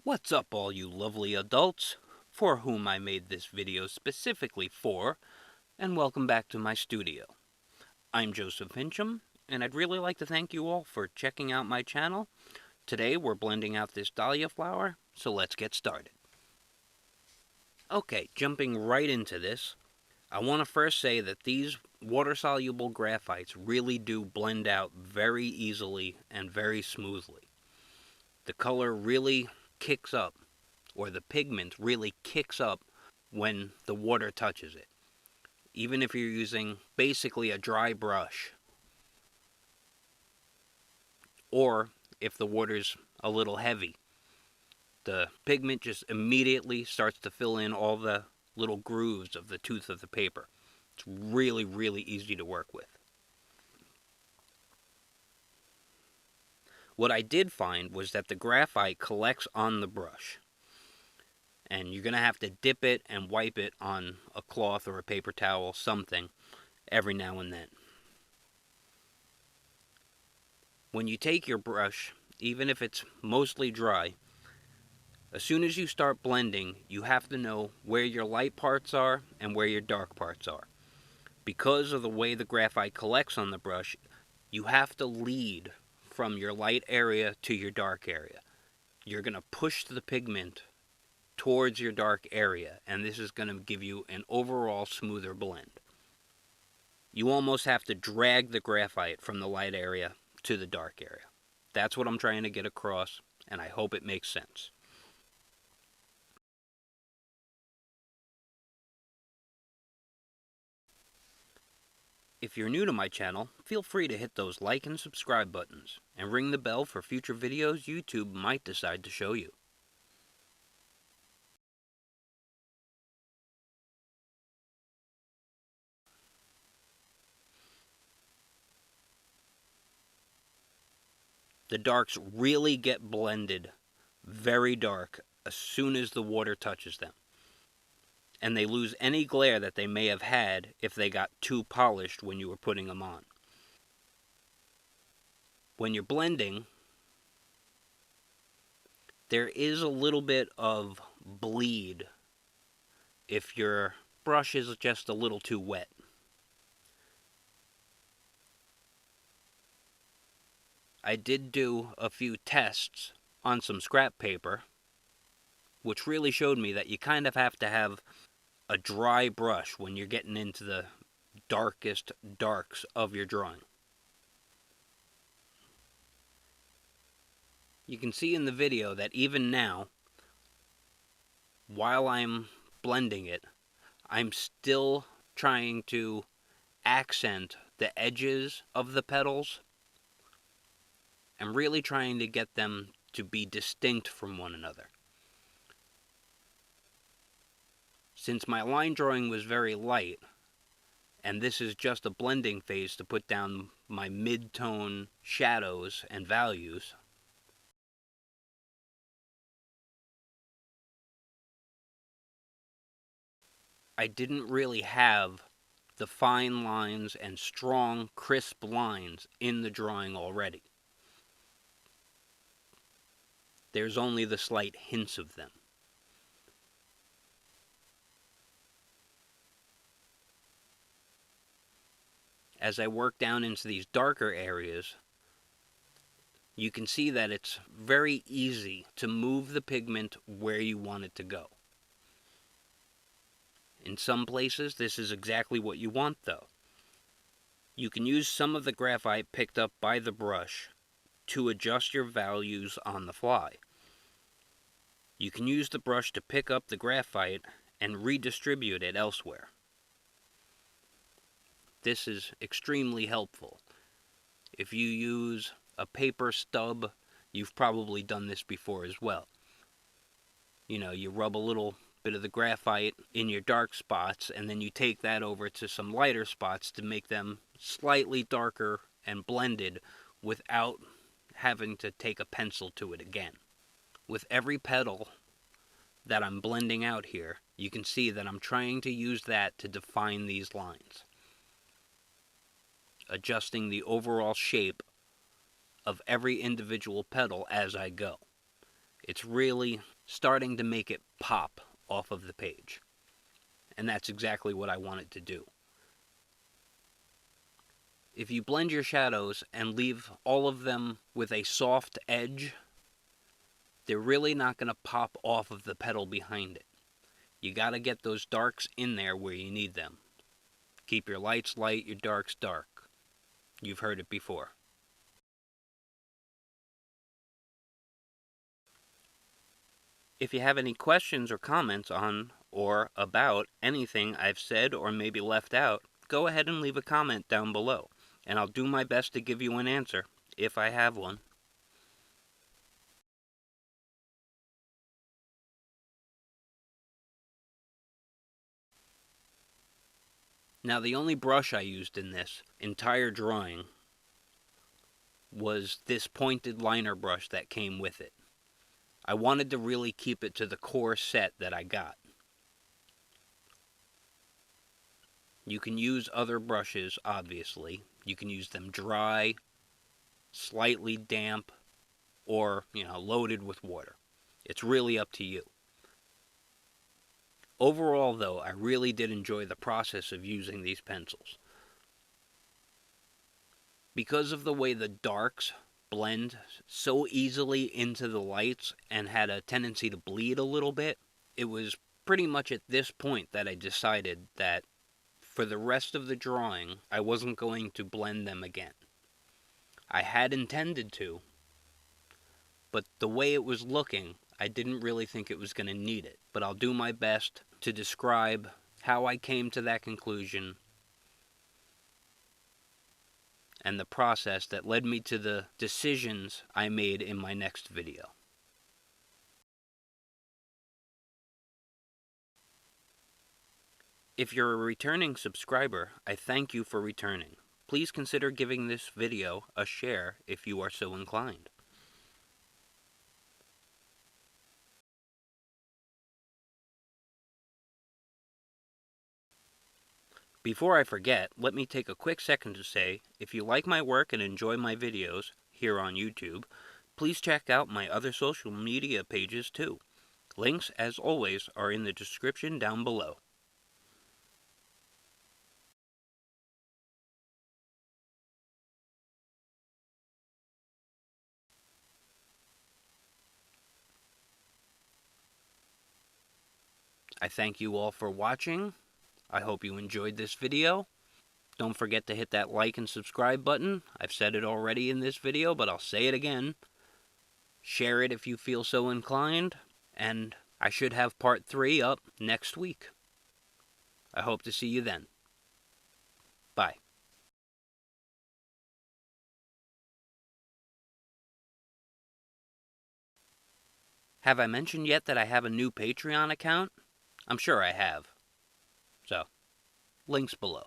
What's up, all you lovely adults, for whom I made this video specifically for, and welcome back to my studio. I'm Joseph Finchum, and I'd really like to thank you all for checking out my channel. Today we're blending out this dahlia flower, so let's get started. Okay, jumping right into this, I want to first say that these water-soluble graphites really do blend out very easily and very smoothly. The color really kicks up, or the pigment really kicks up when the water touches it. Even if you're using basically a dry brush, or if the water's a little heavy, the pigment just immediately starts to fill in all the little grooves of the tooth of the paper. It's really, really easy to work with. What I did find was that the graphite collects on the brush, and you're going to have to dip it and wipe it on a cloth or a paper towel, something, every now and then. When you take your brush, even if it's mostly dry, as soon as you start blending, you have to know where your light parts are and where your dark parts are. Because of the way the graphite collects on the brush, you have to lead from your light area to your dark area. You're going to push the pigment towards your dark area, and this is going to give you an overall smoother blend. You almost have to drag the graphite from the light area to the dark area. That's what I'm trying to get across, and I hope it makes sense. If you're new to my channel, feel free to hit those like and subscribe buttons, and ring the bell for future videos YouTube might decide to show you. The darks really get blended very dark as soon as the water touches them, and they lose any glare that they may have had if they got too polished when you were putting them on. When you're blending, there is a little bit of bleed if your brush is just a little too wet. I did do a few tests on some scrap paper, which really showed me that you kind of have to have a dry brush when you're getting into the darkest darks of your drawing. You can see in the video that even now, while I'm blending it, I'm still trying to accent the edges of the petals and really trying to get them to be distinct from one another. Since my line drawing was very light, and this is just a blending phase to put down my mid-tone shadows and values, I didn't really have the fine lines and strong, crisp lines in the drawing already. There's only the slight hints of them. As I work down into these darker areas, you can see that it's very easy to move the pigment where you want it to go. In some places, this is exactly what you want, though. You can use some of the graphite picked up by the brush to adjust your values on the fly. You can use the brush to pick up the graphite and redistribute it elsewhere. This is extremely helpful. If you use a paper stub, you've probably done this before as well. You know, you rub a little bit of the graphite in your dark spots, and then you take that over to some lighter spots to make them slightly darker and blended without having to take a pencil to it again. With every petal that I'm blending out here, you can see that I'm trying to use that to define these lines, adjusting the overall shape of every individual petal as I go. It's really starting to make it pop off of the page. And that's exactly what I wanted to do. If you blend your shadows and leave all of them with a soft edge, they're really not going to pop off of the petal behind it. You got to get those darks in there where you need them. Keep your lights light, your darks dark. You've heard it before. If you have any questions or comments on or about anything I've said or maybe left out, go ahead and leave a comment down below, and I'll do my best to give you an answer, if I have one. Now, the only brush I used in this entire drawing was this pointed liner brush that came with it. I wanted to really keep it to the core set that I got. You can use other brushes, obviously. You can use them dry, slightly damp, or, loaded with water. It's really up to you. Overall, though, I really did enjoy the process of using these pencils. Because of the way the darks blend so easily into the lights and had a tendency to bleed a little bit, it was pretty much at this point that I decided that for the rest of the drawing, I wasn't going to blend them again. I had intended to, but the way it was looking, I didn't really think it was going to need it. But I'll do my best to describe how I came to that conclusion and the process that led me to the decisions I made in my next video. If you're a returning subscriber, I thank you for returning. Please consider giving this video a share if you are so inclined. Before I forget, let me take a quick second to say, if you like my work and enjoy my videos here on YouTube, please check out my other social media pages too. Links, as always, are in the description down below. I thank you all for watching. I hope you enjoyed this video. Don't forget to hit that like and subscribe button. I've said it already in this video, but I'll say it again. Share it if you feel so inclined. And I should have part 3 up next week. I hope to see you then. Bye. Have I mentioned yet that I have a new Patreon account? I'm sure I have. So, links below.